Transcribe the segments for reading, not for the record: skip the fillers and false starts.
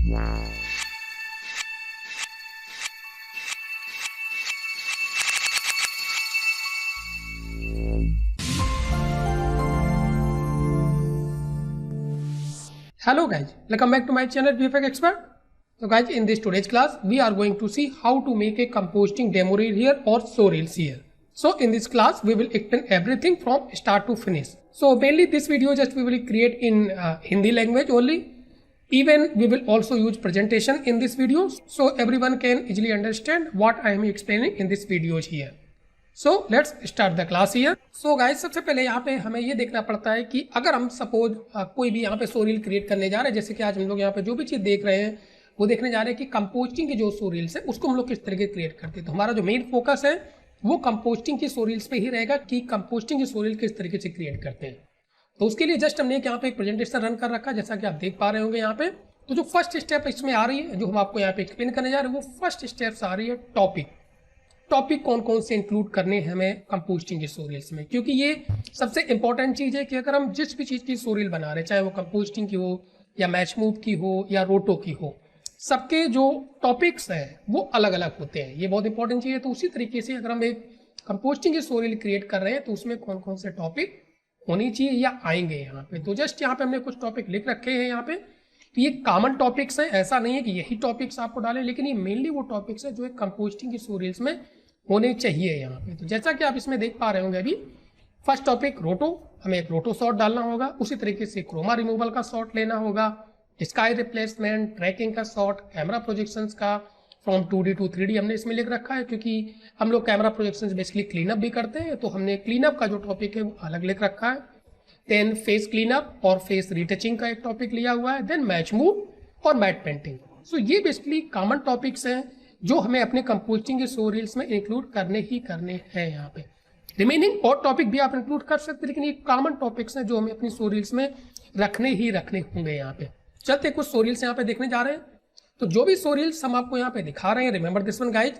Hello guys, welcome back to my channel VFX Expert. So guys, in this today's class we are going to see how to make a composting demo reel here or show reels here. So in this class we will explain everything from start to finish. So mainly this video just we will create in Hindi language only. Even we will also use presentation in this video so everyone can easily understand what I am explaining in this videos here. So let's start the class here. So guys, सबसे पहले यहाँ पे हमें ये देखना पड़ता है कि अगर हम सपोज कोई भी यहाँ पे शो रील क्रिएट करने जा रहे हैं, जैसे कि आज हम लोग यहाँ पे जो भी चीज़ देख रहे हैं वो देखने जा रहे हैं कि कंपोस्टिंग के जो शो रील्स है उसको हम लोग किस तरीके क्रिएट करते हैं. तो हमारा जो मेन फोकस है वो कंपोस्टिंग की शो रील्स पे ही रहेगा कि कंपोस्टिंग की शो रील किस तरीके से क्रिएट करते हैं. तो उसके लिए जस्ट हमने यहाँ पे एक प्रेजेंटेशन रन कर रखा है, जैसा कि आप देख पा रहे होंगे यहाँ पे. तो जो फर्स्ट स्टेप इसमें आ रही है, जो हम आपको यहाँ पे एक्सप्लेन करने जा रहे हैं, वो फर्स्ट स्टेप्स आ रही है टॉपिक कौन कौन से इंक्लूड करने हैं हमें कंपोस्टिंग की शो रील्स में. क्योंकि ये सबसे इंपॉर्टेंट चीज़ है कि अगर हम जिस भी चीज़ की शो रील बना रहे हैं, चाहे वो कंपोस्टिंग की हो या मैच मूव की हो या रोटो की हो, सबके जो टॉपिक्स हैं वो अलग अलग होते हैं. ये बहुत इंपॉर्टेंट चीज़ है. तो उसी तरीके से अगर हम एक कंपोस्टिंग की शो रील क्रिएट कर रहे हैं तो उसमें कौन कौन से टॉपिक होनी चाहिए या आएंगे यहाँ पे. तो जस्ट यहाँ पे हमने कुछ टॉपिक लिख रखे हैं यहाँ पे. तो ये कॉमन टॉपिक्स हैं, ऐसा नहीं है कि यही टॉपिक्स आपको डालें, लेकिन ये मेनली वो टॉपिक्स है जो एक कंपोस्टिंग की शो रील्स में होने चाहिए यहाँ पे. तो जैसा कि आप इसमें देख पा रहे होंगे, अभी फर्स्ट टॉपिक रोटो, हमें एक रोटो शॉट डालना होगा. उसी तरीके से क्रोमा रिमूवल का शॉट लेना होगा, स्काई रिप्लेसमेंट, ट्रैकिंग का शॉट, कैमरा प्रोजेक्शंस का फ्रॉम 2D टू 3D हमने इसमें लिख रखा है, क्योंकि हम लोग कैमरा प्रोजेक्शंस बेसिकली क्लीनअप भी करते हैं. तो हमने क्लीनअप का जो टॉपिक है वो अलग लिख रखा है. देन फेस क्लीनअप और फेस रिटचिंग का एक टॉपिक लिया हुआ है. देन मैच मूव और मैट पेंटिंग. सो ये बेसिकली कॉमन टॉपिक्स हैं जो हमें अपने कंपोस्टिंग के शो रील्स में इंक्लूड करने हैं यहाँ पे. रिमेनिंग और टॉपिक भी आप इंक्लूड कर सकते हैं, लेकिन ये कॉमन टॉपिक्स हैं जो हमें अपनी शो रील्स में रखने होंगे यहाँ पे. चलते कुछ शो रील्स यहाँ पे देखने जा रहे हैं. तो जो भी शो रील्स हम आपको यहाँ पे दिखा रहे हैं, रिमेंबर दिस वन गाइज,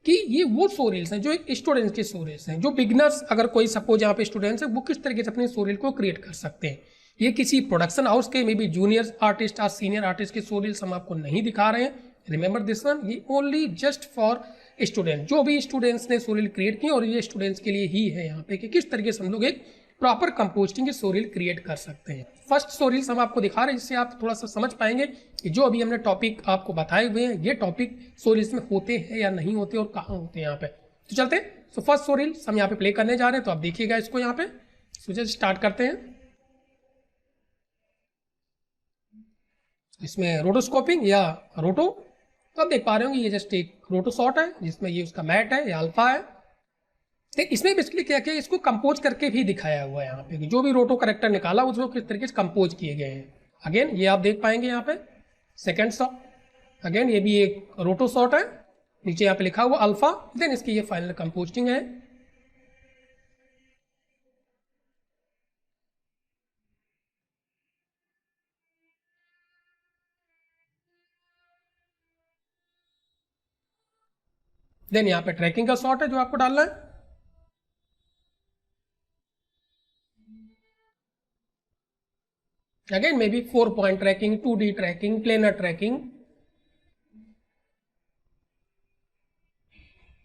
कि ये वो शो रील्स हैं जो एक स्टूडेंट्स के शो रील्स हैं, जो बिगनर्स, अगर कोई सपोज यहाँ पे स्टूडेंट्स है, वो किस तरीके से अपनी शो रील को क्रिएट कर सकते हैं. ये किसी प्रोडक्शन हाउस के मे बी जूनियर आर्टिस्ट या सीनियर आर्टिस्ट के शो रील्स हम आपको नहीं दिखा रहे हैं. रिमेंबर दिस वन, ये ओनली जस्ट फॉर स्टूडेंट, जो भी स्टूडेंट्स ने शो रील क्रिएट की, और ये स्टूडेंट्स के लिए ही है यहाँ पे कि किस तरीके से हम लोग एक प्रॉपर कंपोस्टिंग की शो रील क्रिएट कर सकते हैं. फर्स्ट शो रील्स हम आपको दिखा रहे हैं, जिससे आप थोड़ा सा समझ पाएंगे कि जो अभी हमने टॉपिक आपको बताए हुए हैं, ये टॉपिक शो रील्स में होते हैं या नहीं होते और कहाँ होते हैं यहाँ पे. तो चलते हैं. सो फर्स्ट शो रील्स हम यहाँ पे प्ले करने जा रहे हैं, तो आप देखिएगा इसको यहाँ पे. सो जस्ट स्टार्ट करते हैं. इसमें रोटोस्कोपिंग या रोटो, तो आप देख पा रहे होंगे ये जस्ट एक रोटो शॉट है, जिसमें ये उसका मैट है, ये अल्फा है. लेकिन इसमें बेसिकली क्या किया, इसको कंपोज करके भी दिखाया हुआ है यहाँ पे, जो भी रोटो करेक्टर निकाला उसको किस तरीके से कंपोज किए गए हैं. अगेन ये आप देख पाएंगे यहाँ पे सेकेंड शॉट. अगेन ये भी एक रोटो शॉट है, नीचे यहाँ पे लिखा हुआ अल्फा. देन इसकी ये फाइनल कंपोस्टिंग है. देन यहाँ पे ट्रैकिंग का शॉट है जो आपको डालना है. Again maybe 4 point tracking, 2D tracking, planar tracking,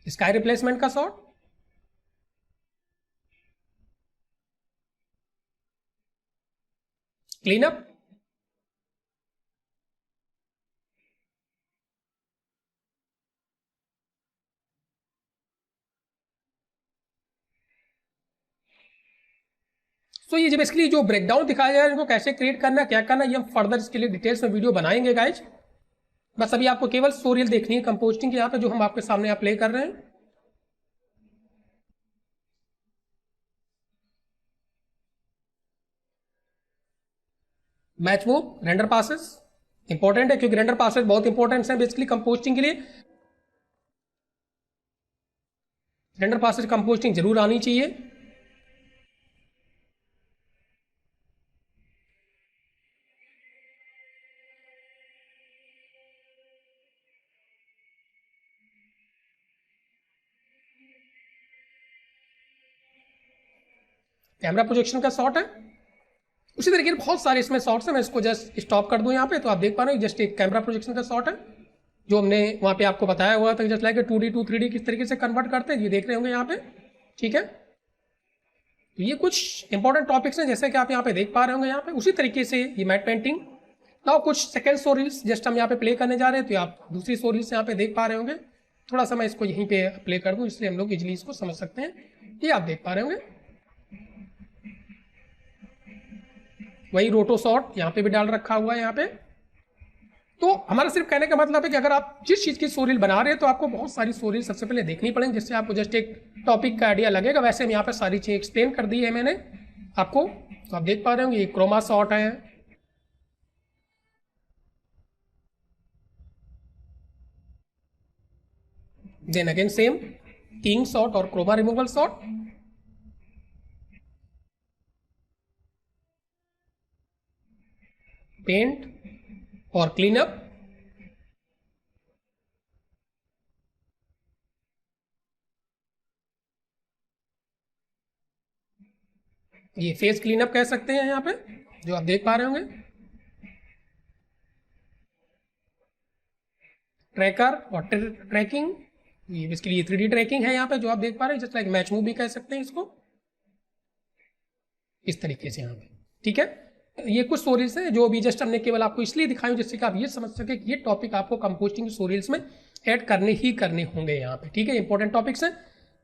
sky replacement का शॉट. क्लीनअप. सो ये बेसिकली जो ब्रेकडाउन दिखाया जा रहा है, इनको कैसे क्रिएट करना है, क्या करना है, ये हम फर्दर इसके लिए डिटेल्स में वीडियो बनाएंगे गाइज. बस अभी आपको केवल शो रील देखनी है कंपोस्टिंग की, यहाँ पे जो हम आपके सामने आप प्ले कर रहे हैं. Match move, render passes important है, क्योंकि रेंडर पासेस बहुत इंपॉर्टेंट है बेसिकली कंपोस्टिंग के लिए. रेंडर पासेस कंपोस्टिंग जरूर आनी चाहिए. कैमरा प्रोजेक्शन का शॉट है. उसी तरीके से बहुत सारे इसमें शॉट्स हैं, मैं इसको जस्ट स्टॉप कर दूं यहाँ पे, तो आप देख पा रहे हैं जस्ट एक कैमरा प्रोजेक्शन का शॉट है जो हमने वहाँ पे आपको बताया हुआ था, just like 2D to 3D किस तरीके से कन्वर्ट करते हैं, ये देख रहे होंगे यहाँ पे। ठीक है, तो ये कुछ इंपॉर्टेंट टॉपिक्स हैं जैसे कि आप यहाँ पे देख पा रहे होंगे यहाँ पे। उसी तरीके से ये मैट पेंटिंग, नाउ कुछ सेकंड स्टोरीज जस्ट हम यहाँ पे प्ले करने जा रहे हैं, तो आप दूसरी स्टोरीज यहाँ पे देख पा रहे होंगे। थोड़ा सा मैं इसको यहीं पे प्ले कर दूं इसलिए हम लोग इजिली इसको समझ सकते हैं। ये आप देख पा रहे होंगे, वही रोटो शॉट यहाँ पे भी डाल रखा हुआ है यहाँ पे। तो हमारा सिर्फ कहने का मतलब है कि अगर आप जिस चीज़ की स्टोरी बना रहे हैं तो आपको बहुत सारी स्टोरी सबसे पहले देखनी पड़ेगी, जिससे आपको जस्ट एक टॉपिक का आइडिया लगेगा। वैसे हम यहाँ पे सारी चीज़ें एक्सप्लेन कर दी है मैंने आपको, तो आप देख पा रहे होंगे ये क्रोमा शॉट है, then again same keying shot और क्रोमा रिमूवल शॉट, पेंट और क्लीन अप, ये फेस क्लीन अप कह सकते हैं यहाँ पे जो आप देख पा रहे होंगे, ट्रैकर और ट्रैकिंग, ये इसके लिए 3D ट्रैकिंग है यहाँ पे जो आप देख पा रहे हैं, जस्ट लाइक मैच मूव भी कह सकते हैं इसको, इस तरीके से यहाँ पे। ठीक है, ये कुछ स्टोरीज हैं जो अभी जस्ट हमने केवल आपको इसलिए दिखाई जिससे कि आप ये समझ सके कि ये टॉपिक आपको कंपोस्टिंग स्टोरीज में ऐड करने ही करने होंगे यहाँ पे। ठीक है, इंपॉर्टेंट टॉपिक्स हैं।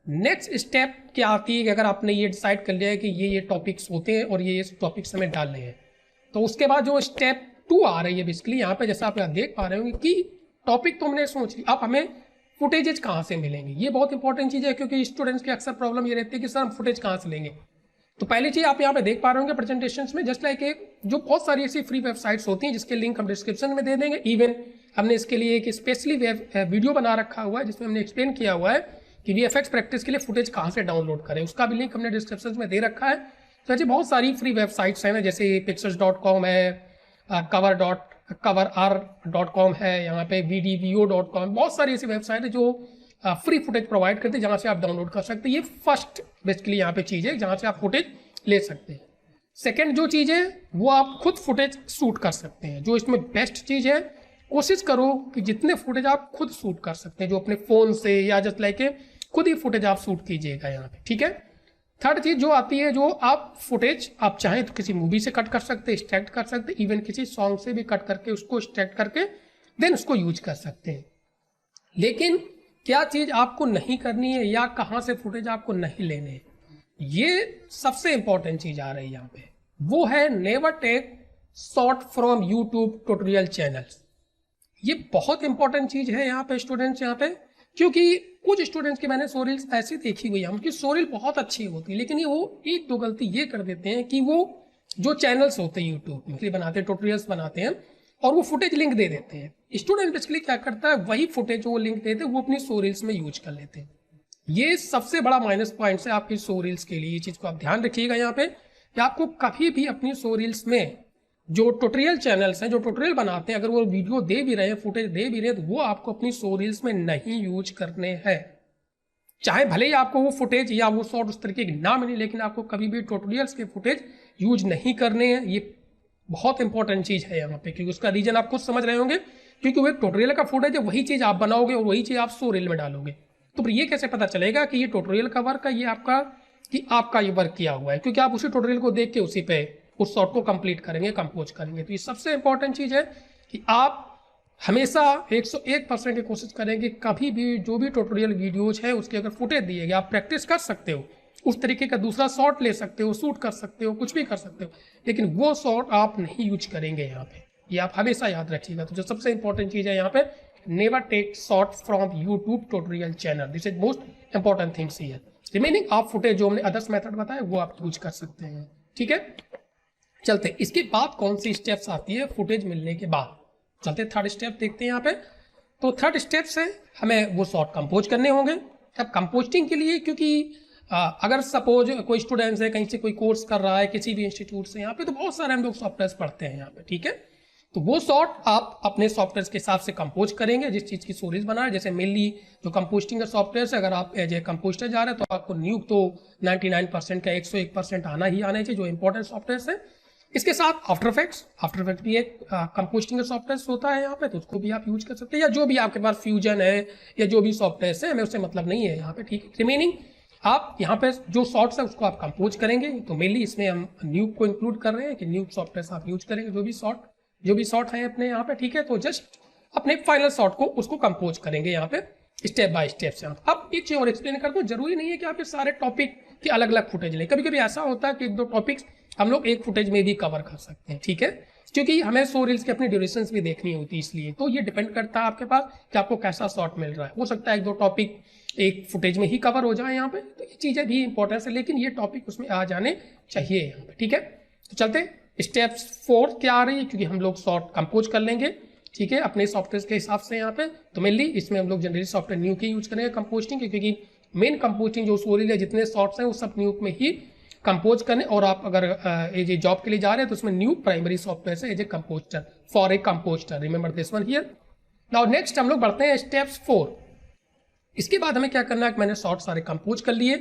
नेक्स्ट स्टेप क्या आती है कि अगर आपने ये डिसाइड कर लिया है कि ये टॉपिक्स होते हैं और ये टॉपिक्स हमें डालने हैं, तो उसके बाद जो स्टेप 2 आ रही है बेसिकली यहाँ पे, जैसा आप यहाँ देख पा रहे होंगे कि टॉपिक तो हमने सोच लिया, अब हमें फुटेजेज कहाँ से मिलेंगे। ये बहुत इंपॉर्टेंट चीज़ है क्योंकि स्टूडेंट्स की अक्सर प्रॉब्लम ये रहती है कि सर हम फुटेज कहाँ से लेंगे। तो पहली चीज़ आप यहाँ पे देख पा रहे होंगे प्रेजेंटेशंस में, जस्ट लाइक एक जो बहुत सारी ऐसी फ्री वेबसाइट्स होती हैं जिसके लिंक हम डिस्क्रिप्शन में दे देंगे। इवन हमने इसके लिए एक स्पेशली वीडियो बना रखा हुआ है जिसमें हमने एक्सप्लेन किया हुआ है कि VFX प्रैक्टिस के लिए फुटेज कहाँ से डाउनलोड करें, उसका भी लिंक हमने डिस्क्रिप्शन में दे रखा है। तो ऐसी बहुत सारी फ्री वेबसाइट्स हैं ना, जैसे pixels.com है, cover.r.com है, यहाँ पे vdvo.com, बहुत सारी ऐसी वेबसाइट है जो फ्री फुटेज प्रोवाइड करते हैं जहाँ से आप डाउनलोड कर सकते हैं। ये फर्स्ट बेसिकली यहाँ पे चीज़ है जहाँ से आप फुटेज ले सकते हैं। सेकेंड जो चीज़ है वो आप खुद फुटेज शूट कर सकते हैं, जो इसमें बेस्ट चीज़ है, कोशिश करो कि जितने फुटेज आप खुद शूट कर सकते हैं जो अपने फ़ोन से या जस्ट लाइक खुद ही फुटेज आप शूट कीजिएगा यहाँ पे। ठीक है, थर्ड चीज़ जो आती है, जो आप फुटेज आप चाहें तो किसी मूवी से कट कर सकते हैं, एक्सट्रैक्ट कर सकते हैं, इवन किसी सॉन्ग से भी कट करके उसको एक्सट्रैक्ट करके देन उसको यूज कर सकते हैं। लेकिन क्या चीज़ आपको नहीं करनी है या कहाँ से फुटेज आपको नहीं लेने हैं, ये सबसे इंपॉर्टेंट चीज़ आ रही है यहाँ पे, वो है never take shot from YouTube tutorial channels. ये बहुत इंपॉर्टेंट चीज़ है यहाँ पे स्टूडेंट्स, यहाँ पे क्योंकि कुछ स्टूडेंट्स की मैंने स्टोरीज ऐसी देखी हुई है, उनकी स्टोरी बहुत अच्छी होती है, लेकिन ये वो एक दो गलती ये कर देते हैं कि वो जो चैनल्स होते हैं यूट्यूब के लिए बनाते हैं, ट्यूटोरियल्स बनाते हैं और वो फुटेज लिंक दे देते हैं। स्टूडेंट बेसिकली क्या करता है, वही फुटेज वो लिंक देते हैं वो अपनी स्टोरीज में यूज कर लेते हैं। ये सबसे बड़ा माइनस पॉइंट है आपकी स्टोरीज के लिए। ये चीज़ को आप ध्यान रखिएगा यहाँ पे कि आपको कभी भी अपनी स्टोरीज में जो ट्यूटोरियल चैनल्स हैं, जो ट्यूटोरियल बनाते हैं, अगर वो वीडियो दे भी रहे हैं, फुटेज दे भी रहे हैं, तो वो आपको अपनी स्टोरीज में नहीं यूज करने हैं। चाहे भले ही आपको वो फुटेज या वो शॉर्ट उस तरीके की ना मिले, लेकिन आपको कभी भी ट्यूटोरियल्स के फुटेज यूज नहीं करने हैं। ये बहुत इंपॉर्टेंट चीज़ है यहाँ पे, क्योंकि उसका रीजन आप खुद समझ रहे होंगे, क्योंकि वो एक ट्यूटोरियल का फुटेज है, वही चीज़ आप बनाओगे और वही चीज़ आप स्टोरी में डालोगे, तो फिर ये कैसे पता चलेगा कि ये ट्यूटोरियल का वर्क है, ये आपका ये वर्क किया हुआ है, क्योंकि आप उसी ट्यूटोरियल को देख के उसी पे उस शॉर्ट को कंप्लीट करेंगे, कंपोज करेंगे। तो ये सबसे इंपॉर्टेंट चीज़ है कि आप हमेशा 101% की कोशिश करेंगे कभी भी जो भी ट्यूटोरियल वीडियोज है उसके अगर फुटेज दिए गए, आप प्रैक्टिस कर सकते हो, उस तरीके का दूसरा शॉट ले सकते हो, शूट कर सकते हो, कुछ भी कर सकते हो, लेकिन वो शॉट आप नहीं यूज करेंगे यहाँ पे। ये आप हमेशा याद रखिएगा। तो जो सबसे इंपॉर्टेंट चीज़ है यहाँ पे, never take shot from YouTube tutorial channel, this is most important things here. Remaining आप फुटेज जो हमने अदर्स मेथड बताए वो आप यूज कर सकते हैं। ठीक है, चलते इसके बाद कौन सी स्टेप्स आती है फुटेज मिलने के बाद, चलते थर्ड स्टेप देखते हैं यहाँ पे। तो थर्ड स्टेप से हमें वो शॉर्ट कंपोज करने होंगे। अब कंपोस्टिंग के लिए, क्योंकि अगर सपोज कोई स्टूडेंट्स है, कहीं से कोई कोर्स कर रहा है किसी भी इंस्टीट्यूट से यहाँ पे, तो बहुत सारे हम लोग सॉफ्टवेयर पढ़ते हैं यहाँ पे। ठीक है, तो वो शॉर्ट आप अपने सॉफ्टवेयर के हिसाब से कंपोज करेंगे जिस चीज़ की स्टोरीज बना है। जैसे मेनली जो कंपोस्टिंग का सॉफ्टवेयर है, अगर आप एज ए कंपोस्टर जा रहे हैं तो आपको न्यूक तो 99% का 101% आना ही आना चाहिए, जो इंपॉर्टेंट सॉफ्टवेयर है। इसके साथ आफ्टर इफेक्ट्स भी एक कंपोस्टिंग का सॉफ्टवेयर होता है यहाँ पे, तो उसको भी आप यूज कर सकते हैं, या जो भी आपके पास फ्यूजन है या जो भी सॉफ्टवेयर है, हमें उससे मतलब नहीं है यहाँ पे, ठीक है। रिमेनिंग आप यहाँ पे जो सॉर्ट्स है उसको आप कंपोज करेंगे, तो मेनली इसमें हम न्यूब को इंक्लूड कर रहे हैं कि न्यूब सॉफ्टवेयर आप यूज करेंगे, जो भी सॉर्ट है अपने यहाँ पे, ठीक है। तो जस्ट अपने फाइनल सॉर्ट को उसको कंपोज करेंगे यहाँ पे स्टेप बाय स्टेप से। अब एक चीज और एक्सप्लेन करता हूँ, जरूरी नहीं है कि आप ये सारे टॉपिक के अलग अलग फुटेज लें, कभी कभी ऐसा होता है कि एक दो टॉपिक्स हम लोग एक फुटेज में भी कवर कर सकते हैं, ठीक है, क्योंकि हमें सो रील्स की अपनी ड्यूरेशन भी देखनी होती है, इसलिए तो ये डिपेंड करता है आपके पास कि आपको कैसा शॉर्ट मिल रहा है। हो सकता है एक दो टॉपिक एक फुटेज में ही कवर हो जाए यहाँ पे, तो ये चीजें भी इंपॉर्टेंस है, लेकिन ये टॉपिक उसमें आ जाने चाहिए यहाँ पे, ठीक है। तो चलते स्टेप 4 क्या आ रही है, क्योंकि हम लोग शॉर्ट कंपोज कर लेंगे, ठीक है, अपने सॉफ्टवेयर के हिसाब से यहाँ पे। तो मेनली इसमें हम लोग जनरली सॉफ्टवेयर न्यू के यूज करेंगे कंपोस्टिंग के, क्योंकि मेन कंपोस्टिंग जो सो रील है जितने शॉर्ट्स हैं वो सब न्यू में ही कंपोज करने। और आप अगर एज ए जॉब के लिए जा रहे हैं तो उसमें न्यू प्राइमरी सॉफ्टवेयर से as a compositor for a compositor, remember this one here. Now next हम लोग बढ़ते हैं स्टेप्स 4। इसके बाद हमें क्या करना है, मैंने शॉर्ट सारे कंपोज कर लिए,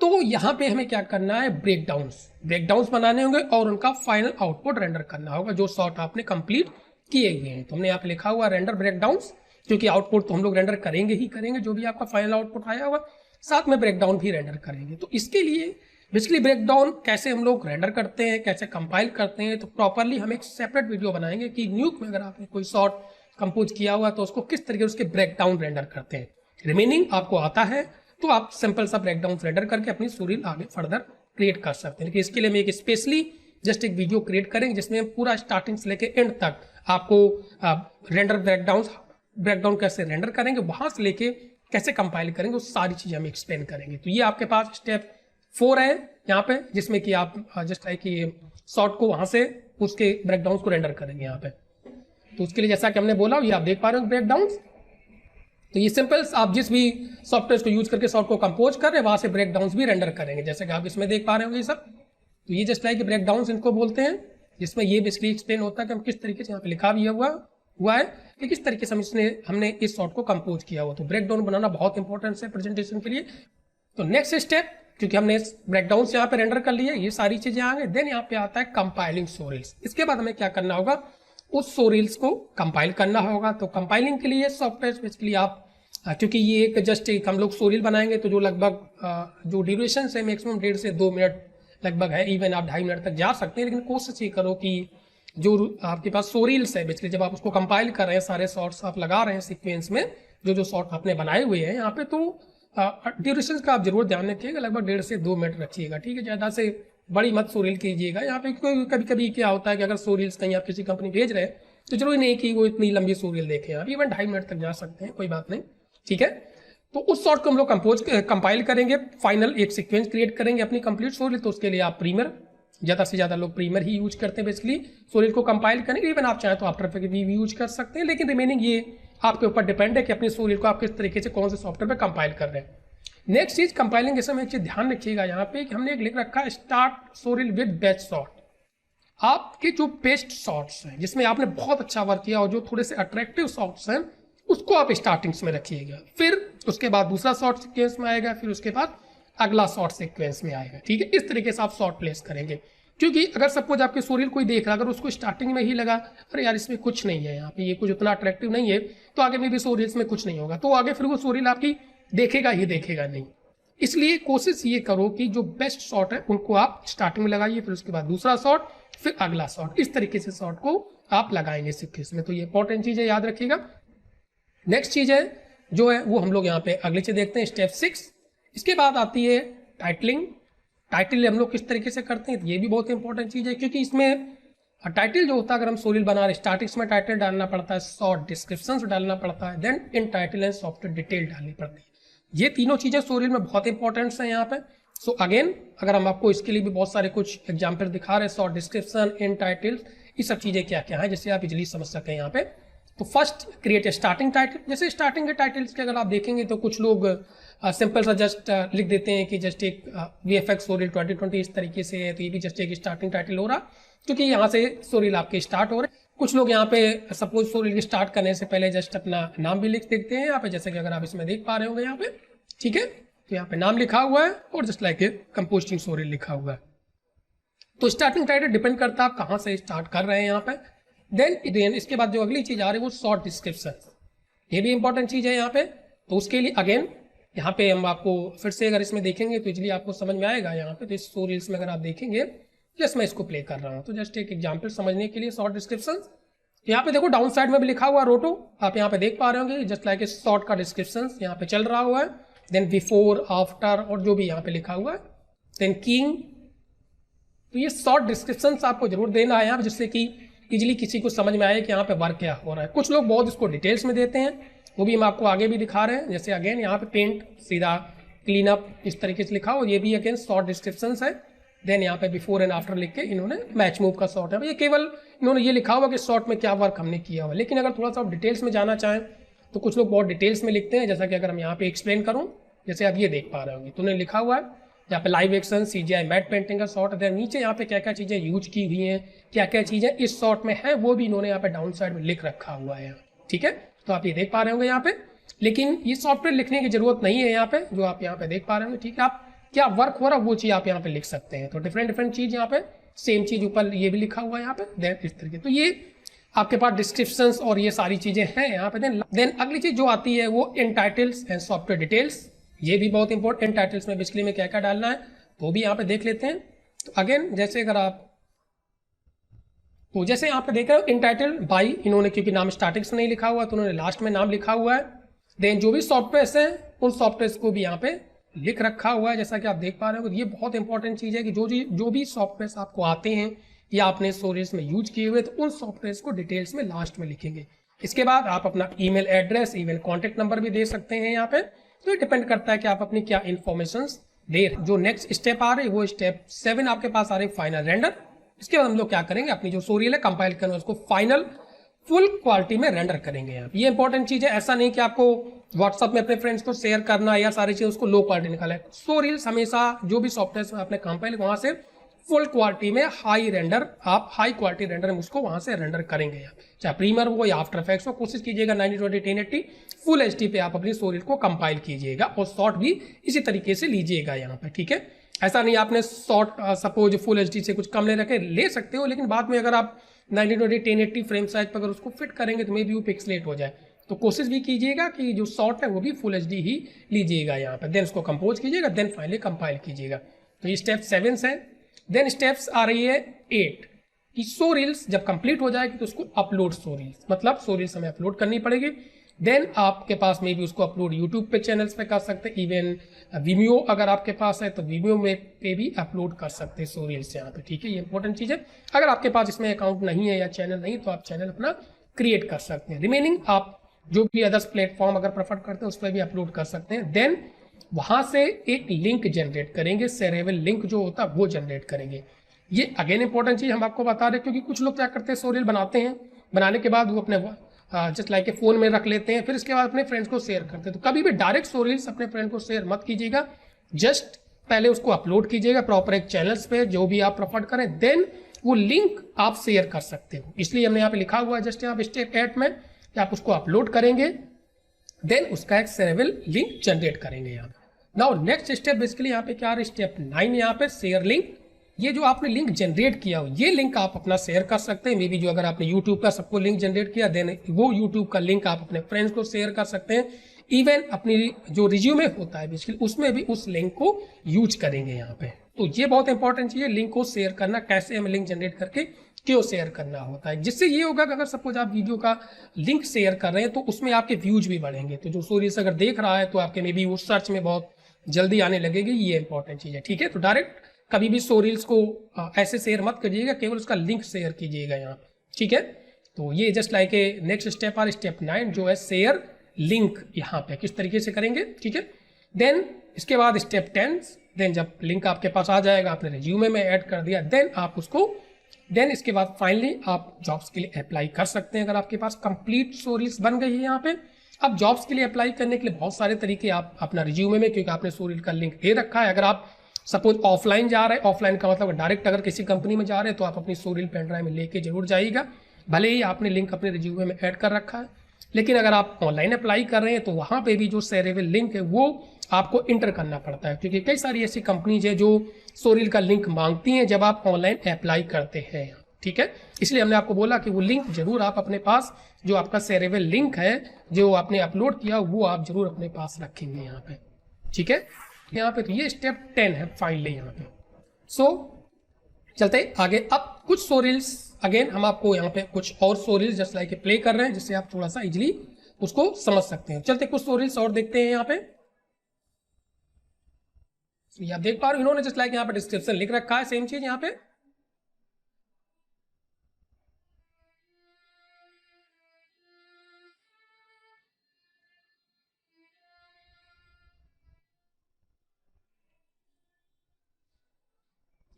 तो यहाँ पे हमें क्या करना है, ब्रेकडाउन्स बनाने होंगे और उनका फाइनल आउटपुट रेंडर करना होगा, जो शॉर्ट आपने कंप्लीट किए हुए हैं। तो हमने यहाँ पे लिखा हुआ रेंडर ब्रेकडाउन्स, क्योंकि आउटपुट तो हम लोग रेंडर करेंगे ही करेंगे, जो भी आपका फाइनल आउटपुट आया होगा, साथ में ब्रेकडाउन भी रेंडर करेंगे। तो इसके लिए बेसिकली ब्रेकडाउन कैसे हम लोग रेंडर करते हैं, कैसे कंपाइल करते हैं, तो प्रॉपरली हम एक सेपरेट वीडियो बनाएंगे कि न्यूक में अगर आपने कोई शॉर्ट कंपोज किया हुआ तो उसको किस तरीके से उसके ब्रेकडाउन रेंडर करते हैं। रिमेनिंग आपको आता है तो आप सिंपल सा ब्रेकडाउन रेंडर करके अपनी स्टोरी आगे फर्दर क्रिएट कर सकते हैं। लेकिन इसके लिए हम एक स्पेशली जस्ट एक वीडियो क्रिएट करेंगे जिसमें हम पूरा स्टार्टिंग से लेके एंड तक आपको रेंडर ब्रेकडाउन कैसे रेंडर करेंगे, वहां से लेके कैसे कंपाइल करेंगे, वो सारी चीजें हम एक्सप्लेन करेंगे। तो ये आपके पास स्टेप 4 है यहाँ पे, जिसमें कि आप जस्ट लाइक कि शॉर्ट को वहां से उसके ब्रेकडाउन को रेंडर करेंगे यहाँ पे। तो उसके लिए जैसा कि हमने बोला ये आप देख पा रहे हो ब्रेकडाउन। तो ये सिंपल आप जिस भी सॉफ्टवेयर को यूज करके शॉर्ट को कंपोज कर रहे हैं वहां से ब्रेकडाउन भी रेंडर करेंगे, जैसे कि आप इसमें देख पा रहे होंगे ये सब। तो ये जस्ट लाइक ब्रेकडाउन इनको बोलते हैं, जिसमें ये बेसिकली एक्सप्लेन होता है कि हम किस तरीके से यहाँ पे लिखा भी हुआ है कि किस तरीके से हमने इस शॉर्ट को कंपोज किया हुआ। तो ब्रेकडाउन बनाना बहुत इंपॉर्टेंट है प्रेजेंटेशन के लिए। तो नेक्स्ट स्टेप, क्योंकि हमने ब्रेकडाउन यहाँ पे रेंडर कर लिया, ये सारी चीजें आ गई, देन यहाँ पे आता है कंपाइलिंग सो रील्स। इसके बाद हमें क्या करना होगा, उस सो रील्स को कंपाइल करना होगा। तो कंपाइलिंग के लिए सॉफ्टवेयर बेसिकली आप, क्योंकि ये एक जस्ट एक हम लोग सो रील बनाएंगे तो जो लगभग जो ड्यूरेशन है मैक्सिमम 1.5 से 2 मिनट लगभग है, इवन आप 2.5 मिनट तक जा सकते हैं, लेकिन कोशिश ये करो कि जो आपके पास सो रील्स है बेसिकली जब आप उसको कंपाइल कर रहे हैं, सारे शॉर्ट्स आप लगा रहे हैं सीक्वेंस में, जो शॉर्ट आपने बनाए हुए हैं यहाँ पे, तो ड्यूरेशन का आप जरूर ध्यान रखिएगा, लगभग 1.5 से 2 मिनट रखिएगा, ठीक है। ज़्यादा से बड़ी मत सो रील कीजिएगा यहाँ पे। कभी कभी क्या होता है कि अगर सो रील्स कहीं आप किसी कंपनी भेज रहे हैं तो जरूरी नहीं कि वो इतनी लंबी सो रील देखें, आप इवन 2.5 मिनट तक जा सकते हैं, कोई बात नहीं, ठीक है। तो उस शॉर्ट को हम लोग कंपाइल करेंगे, फाइनल एक सीक्वेंस क्रिएट करेंगे अपनी कंप्लीट सो रील। तो उसके लिए आप प्रीमियर, ज़्यादा से ज़्यादा लोग प्रीमियर ही यूज करते हैं बेसिकली सो रील को कंपाइल करेंगे। इवन आप चाहें तो आफ्टर इफेक्ट भी यूज कर सकते हैं, लेकिन रिमेनिंग ये आपके ऊपर डिपेंड है कि अपनी सो रील को आप किस तरीके से कौन से सॉफ्टवेयर पर कंपाइल कर रहे हैं। नेक्स्ट चीज कंपाइलिंग के समय एक चीज ध्यान रखिएगा यहाँ पे कि हमने एक लिख रखा है start so reel with best shot. आपके जो बेस्ट शॉट्स हैं जिसमें आपने बहुत अच्छा वर्क किया और जो थोड़े से अट्रैक्टिव शॉट्स हैं उसको आप स्टार्टिंग्स में रखिएगा, फिर उसके बाद दूसरा शॉर्ट सीक्वेंस में आएगा, फिर उसके बाद अगला शॉर्ट सीक्वेंस में आएगा, ठीक है। इस तरीके से आप शॉर्ट प्लेस करेंगे, क्योंकि अगर सपोज आपके सो रील कोई देख रहा है, अगर उसको स्टार्टिंग में ही लगा अरे यार इसमें कुछ नहीं है, यहाँ पे ये कुछ उतना अट्रैक्टिव नहीं है, तो आगे में भी सो रील्स में कुछ नहीं होगा, तो आगे फिर वो सो रील आपकी देखेगा ही देखेगा नहीं। इसलिए कोशिश ये करो कि जो बेस्ट शॉट है उनको आप स्टार्टिंग में लगाइए, फिर उसके बाद दूसरा शॉट, फिर अगला शॉट, इस तरीके से शॉट को आप लगाएंगे सीक्वेंस में। तो ये इंपॉर्टेंट चीज है, याद रखिएगा। नेक्स्ट चीज है जो है वो हम लोग यहाँ पे अगले से देखते हैं, स्टेप 6। इसके बाद आती है टाइटलिंग। टाइटल हम लोग किस तरीके से करते हैं, ये भी बहुत इंपॉर्टेंट चीज है, क्योंकि इसमें टाइटल जो होता है, अगर हम सो रील बना रहे स्टार्टिंग्स में टाइटल डालना पड़ता है, शॉर्ट डिस्क्रिप्शन डालना पड़ता है, then in title and software detail डालनी पड़ती है। ये तीनों चीजें सो रील में बहुत इंपॉर्टेंट है यहाँ पे। सो अगेन अगर हम आपको इसके लिए भी बहुत सारे कुछ एग्जाम्पल दिखा रहे हैं, शॉर्ट डिस्क्रिप्शन, इन टाइटल, ये सब चीजें क्या क्या है जिससे आप इजिली समझ सकें यहाँ पे। तो first create a starting title. जैसे स्टार्टिंग के टाइटल्स के अगर आप देखेंगे तो कुछ लोग सिंपल सा जस्ट लिख देते हैं कि जस्ट एक VFX सो रील 2020 इस तरीके से है, तो ये भी जस्ट एक स्टार्टिंग टाइटल हो रहा, क्योंकि यहाँ से सो रील आपके स्टार्ट हो रहे। कुछ लोग यहाँ पे सपोज सो रील स्टार्ट करने से पहले जस्ट अपना नाम भी लिख देते हैं यहाँ पे, जैसे कि अगर आप इसमें देख पा रहे होंगे यहाँ पे, ठीक है। तो यहाँ पे नाम लिखा हुआ है और just like a composting so reel लिखा हुआ है। तो स्टार्टिंग टाइटल डिपेंड करता है आप कहाँ से स्टार्ट कर रहे हैं यहाँ पे। देन इसके बाद जो अगली चीज आ रही है वो शॉर्ट डिस्क्रिप्शन, ये भी इंपॉर्टेंट चीज है यहाँ पे। तो उसके लिए अगेन यहाँ पे हम आपको फिर से अगर इसमें देखेंगे तो इजीली आपको समझ में आएगा यहाँ पे। तो इस सो रील्स में अगर आप देखेंगे, जस्ट मैं इसको प्ले कर रहा हूँ, तो जस्ट एक एग्जाम्पल समझने के लिए शॉर्ट डिस्क्रिप्शन। यहाँ पे देखो डाउन साइड में भी लिखा हुआ रोटो, आप यहाँ पे देख पा रहे होंगे, जस्ट लाइक ए शॉर्ट का डिस्क्रिप्शन यहाँ पे चल रहा हुआ है। देन बिफोर, आफ्टर और जो भी यहाँ पे लिखा हुआ है, देन किंग। तो ये शॉर्ट डिस्क्रिप्शन आपको जरूर देना है यहाँ पे, जिससे कि इजीली किसी को समझ में आए कि यहाँ पे वर्क क्या हो रहा है। कुछ लोग बहुत इसको डिटेल्स में देते हैं, वो भी हम आपको आगे भी दिखा रहे हैं। जैसे अगेन यहाँ पे पेंट, सीधा क्लीन अप, इस तरीके से लिखा हो, ये भी अगेन शॉर्ट डिस्क्रिप्शन है। देन यहाँ पे बिफोर एंड आफ्टर लिख के इन्होंने मैच मूव का शॉर्ट है, ये केवल इन्होंने ये लिखा हुआ कि शॉर्ट में क्या वर्क हमने किया हुआ। लेकिन अगर थोड़ा सा आप डिटेल्स में जाना चाहें तो कुछ लोग बहुत डिटेल्स में लिखते हैं, जैसा कि अगर हम यहाँ पे एक्सप्लेन करूँ, जैसे आप ये देख पा रहे होंगे, तो उन्होंने लिखा हुआ है यहाँ पे live action, CGI matte painting का शॉर्ट। देन नीचे यहाँ पे क्या क्या चीज़ें यूज की हुई हैं, क्या क्या चीज़ें इस शॉर्ट में है, वो भी इन्होंने यहाँ पे डाउन साइड में लिख रखा हुआ है। ठीक है, तो आप ये देख पा रहे होंगे यहाँ पे। लेकिन ये सॉफ्टवेयर लिखने की जरूरत नहीं है यहाँ पे, जो आप यहाँ पे देख पा रहे होंगे। ठीक है, आप क्या वर्क हो रहा है वो चीज़ आप यहाँ पे लिख सकते हैं। तो डिफरेंट चीज़ यहाँ पे, सेम चीज़ ऊपर ये भी लिखा हुआ है यहाँ पे। देन इस तरीके, तो ये आपके पास डिस्क्रिप्शंस और ये सारी चीज़ें हैं यहाँ पे। देन अगली चीज़ जो आती है वो एंटाइटल्स एंड सॉफ्टवेयर डिटेल्स, ये भी बहुत इंपॉर्टेंट। एंटाइटल्स में बेसिकली में क्या क्या डालना है वो भी यहाँ पे देख लेते हैं। तो अगेन जैसे अगर आप, तो जैसे यहाँ पे देख रहे हो इंटाइटल बाई, इन्होंने क्योंकि नाम स्टार्टिंग से नहीं लिखा हुआ तो उन्होंने लास्ट में नाम लिखा हुआ है। देन जो भी सॉफ्टवेयर हैं उन सॉफ्टवेयर को भी यहाँ पे लिख रखा हुआ है, जैसा कि आप देख पा रहे हो। ये बहुत इंपॉर्टेंट चीज़ है कि जो भी सॉफ्टवेयर आपको आते हैं या आपने स्टोरेज में यूज किए हुए, तो उन सॉफ्टवेयर को डिटेल्स में लास्ट में लिखेंगे। इसके बाद आप अपना email address, email contact number भी दे सकते हैं यहाँ पे। तो ये डिपेंड करता है कि आप अपनी क्या इन्फॉर्मेशन दे रहे। जो नेक्स्ट स्टेप आ रही है वो स्टेप 7 आपके पास आ रही है, फाइनल रेंडर। इसके बाद हम लोग क्या करेंगे, अपनी जो सो रील है कंपाइल करना, उसको फाइनल फुल क्वालिटी में रेंडर करेंगे। यहाँ ये इंपॉर्टेंट चीज है, ऐसा नहीं कि आपको व्हाट्सएप में अपने फ्रेंड्स को शेयर करना या सारी चीज उसको लो क्वालिटी निकाला है। सो रील्स हमेशा जो भी सॉफ्टवेयर में आपने कंपाइल, वहां से फुल क्वालिटी में हाई रेंडर, आप हाई क्वालिटी रेंडर में उसको वहां से रेंडर करेंगे। चाहे प्रीमियर हो या आफ्टर इफेक्ट्स हो, कोशिश कीजिएगा 920 1080 फुल एचडी पे आप अपनी सो रील को कंपाइल कीजिएगा, और शॉर्ट भी इसी तरीके से लीजिएगा यहाँ पे। ठीक है, ऐसा नहीं आपने शॉर्ट सपोज फुल एचडी से कुछ कम ले रखे, ले सकते हो, लेकिन बाद में अगर आप 920 1080 फ्रेम साइज पर अगर उसको फिट करेंगे तो मे बी वो पिक्सलेट हो जाए। तो कोशिश भी कीजिएगा कि जो शॉर्ट है वो भी फुल एचडी ही लीजिएगा यहाँ पे। देन उसको कंपोज कीजिएगा, देन फाइनली कंपाइल कीजिएगा। तो ये स्टेप 7 है। देन स्टेप्स आ रही है 8 कि सो रील्स जब कंप्लीट हो जाएगी तो उसको अपलोड सो रील्स, मतलब सो रील्स हमें अपलोड करनी पड़ेगी। देन आपके पास में भी उसको अपलोड यूट्यूब पे चैनल्स पे कर सकते हैं, इवन वीमियो अगर आपके पास है तो वीमियो में पे भी अपलोड कर सकते हैं सो रील्स यहाँ पे। ठीक है, ये इंपॉर्टेंट चीज़ है। अगर आपके पास इसमें अकाउंट नहीं है या चैनल नहीं, तो आप चैनल अपना क्रिएट कर सकते हैं। रिमेनिंग आप जो भी अदर्स प्लेटफॉर्म अगर प्रेफर करते हैं उस पर भी अपलोड कर सकते हैं। देन वहां से एक लिंक जनरेट करेंगे, शेयरेबल लिंक जो होता है वो जनरेट करेंगे। ये अगेन इंपॉर्टेंट चीज हम आपको बता रहे हैं, क्योंकि कुछ लोग क्या करते हैं, सो रील बनाते हैं, बनाने के बाद वो अपने जस्ट लाइक फोन में रख लेते हैं, फिर इसके बाद अपने फ्रेंड्स को शेयर करते हैं। तो कभी भी डायरेक्ट सो रील्स अपने फ्रेंड को शेयर मत कीजिएगा, जस्ट पहले उसको अपलोड कीजिएगा प्रॉपर एक चैनल्स पे जो भी आप प्रेफर करें, देन वो लिंक आप शेयर कर सकते हो। इसलिए हमने यहाँ पे लिखा हुआ है जस्ट यहाँ पे स्टेप 8 में कि आप उसको अपलोड करेंगे, देन उसका एक शेयरेबल लिंक जनरेट करेंगे यहाँ। नाउ नेक्स्ट स्टेप बेसिकली यहाँ पे क्या है, स्टेप 9 यहाँ पे शेयर लिंक। ये जो आपने लिंक जनरेट किया हो, ये लिंक आप अपना शेयर कर सकते हैं। मे बी जो अगर आपने यूट्यूब का सबको लिंक जनरेट किया, देन वो यूट्यूब का लिंक आप अपने फ्रेंड्स को शेयर कर सकते हैं। इवन अपनी जो रिज्यूमे होता है बेसिकली उसमें भी उस लिंक को यूज करेंगे यहाँ पे। तो ये बहुत इंपॉर्टेंट चीज है, लिंक को शेयर करना, कैसे हमें लिंक जनरेट करके क्यों शेयर करना होता है। जिससे ये होगा कि अगर सपोज आप वीडियो का लिंक शेयर कर रहे हैं तो उसमें आपके व्यूज भी बढ़ेंगे। तो जो स्टोरीज अगर देख रहा है तो आपके मे बी वो सर्च में बहुत जल्दी आने लगेगी। ये इंपॉर्टेंट चीज है। ठीक है, तो डायरेक्ट कभी भी सो रील्स को ऐसे शेयर मत करिएगा, केवल उसका लिंक शेयर कीजिएगा यहाँ पे। ठीक है, तो ये just like A next step और स्टेप 9 जो है शेयर लिंक, यहाँ पे किस तरीके से करेंगे। ठीक है, देन इसके बाद स्टेप 10, देन जब लिंक आपके पास आ जाएगा, आपने रिज्यूमे में ऐड कर दिया, देन आप उसको, देन इसके बाद फाइनली आप जॉब्स के लिए अप्लाई कर सकते हैं। अगर आपके पास कंप्लीट सो रील्स बन गई है यहाँ पे, अब जॉब्स के लिए अप्लाई करने के लिए बहुत सारे तरीके आप अपना रिज्यूमे में, क्योंकि आपने सो रील का लिंक दे रखा है। अगर आप सपोज ऑफलाइन जा रहे हैं, ऑफलाइन का मतलब डायरेक्ट अगर किसी कंपनी में जा रहे हैं तो आप अपनी सो रील पेन ड्राइव में लेके जरूर जाइएगा, भले ही आपने लिंक अपने रिज्यूमे में ऐड कर रखा है। लेकिन अगर आप ऑनलाइन अप्लाई कर रहे हैं तो वहाँ पे भी जो शेयरेबल लिंक है वो आपको इंटर करना पड़ता है, क्योंकि कई सारी ऐसी कंपनीज है जो सोरिल का लिंक मांगती हैं जब आप ऑनलाइन अप्लाई करते हैं। ठीक है, इसलिए हमने आपको बोला कि वो लिंक जरूर आप अपने पास, जो आपका शेयरेबल लिंक है जो आपने अपलोड किया वो आप जरूर अपने पास रखेंगे यहाँ पे। ठीक है, यहाँ पे तो ये स्टेप 10 है फाइनली यहाँ पे। सो चलते आगे। अब कुछ सोरिल्स अगेन हम आपको यहाँ पे कुछ और सोरिल्स जस्ट लाइक प्ले कर रहे हैं जिससे आप थोड़ा सा इजिली उसको समझ सकते हैं। चलते कुछ सोरिल्स और देखते हैं यहाँ पे। ये आप देख पा रहे हो, इन्होंने जस्ट लाइक यहाँ पे डिस्क्रिप्शन लिख रखा है, सेम चीज यहाँ पे।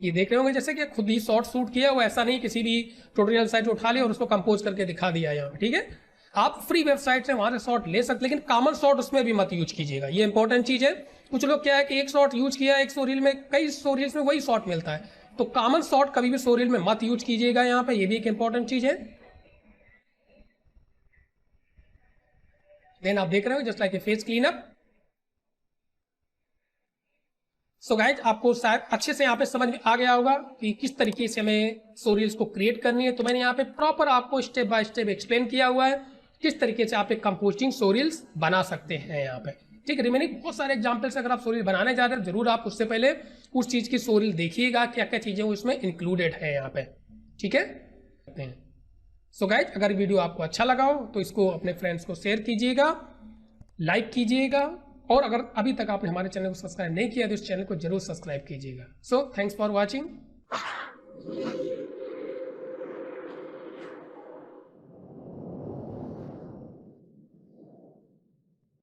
ये देख रहे होंगे जैसे कि खुद ही शॉर्ट शूट किया, वो ऐसा नहीं किसी भी ट्यूटोरियल साइट उठा लिया और उसको कंपोज करके दिखा दिया यहाँ पे। ठीक है, आप फ्री वेबसाइट से वहां से शॉट ले सकते, लेकिन कॉमन शॉट उसमें भी मत यूज कीजिएगा, ये इंपॉर्टेंट चीज है। कुछ लोग क्या है कि एक शॉट यूज किया, एक सोरील में, कई सोरील्स में वही शॉट मिलता है, तो कॉमन शॉट कभी भी सोरील में मत यूज कीजिएगा यहाँ पे, ये भी एक इंपॉर्टेंट चीज है। देन आप देख रहे हो just like a face cleanup. So guys आपको शायद अच्छे से यहाँ पे समझ में आ गया होगा कि किस तरीके से हमें सोरिल्स को क्रिएट करनी है। तो मैंने यहाँ पे प्रॉपर आपको स्टेप बाय स्टेप एक्सप्लेन किया हुआ है किस तरीके से आप एक कंपोस्टिंग सोरिल्स बना सकते हैं यहाँ पे। ठीक है, रिमेनिंग बहुत सारे एग्जाम्पल्स अगर आप सोरिल बनाने जा रहे हैं जरूर आप उससे पहले उस चीज की सोरिल देखिएगा क्या क्या चीजें उसमें इंक्लूडेड है यहाँ पे। ठीक है, सो गाइज अगर वीडियो आपको अच्छा लगा हो तो इसको अपने फ्रेंड्स को शेयर कीजिएगा, लाइक कीजिएगा, और अगर अभी तक आपने हमारे चैनल को सब्सक्राइब नहीं किया तो इस चैनल को जरूर सब्सक्राइब कीजिएगा। So thanks for watching.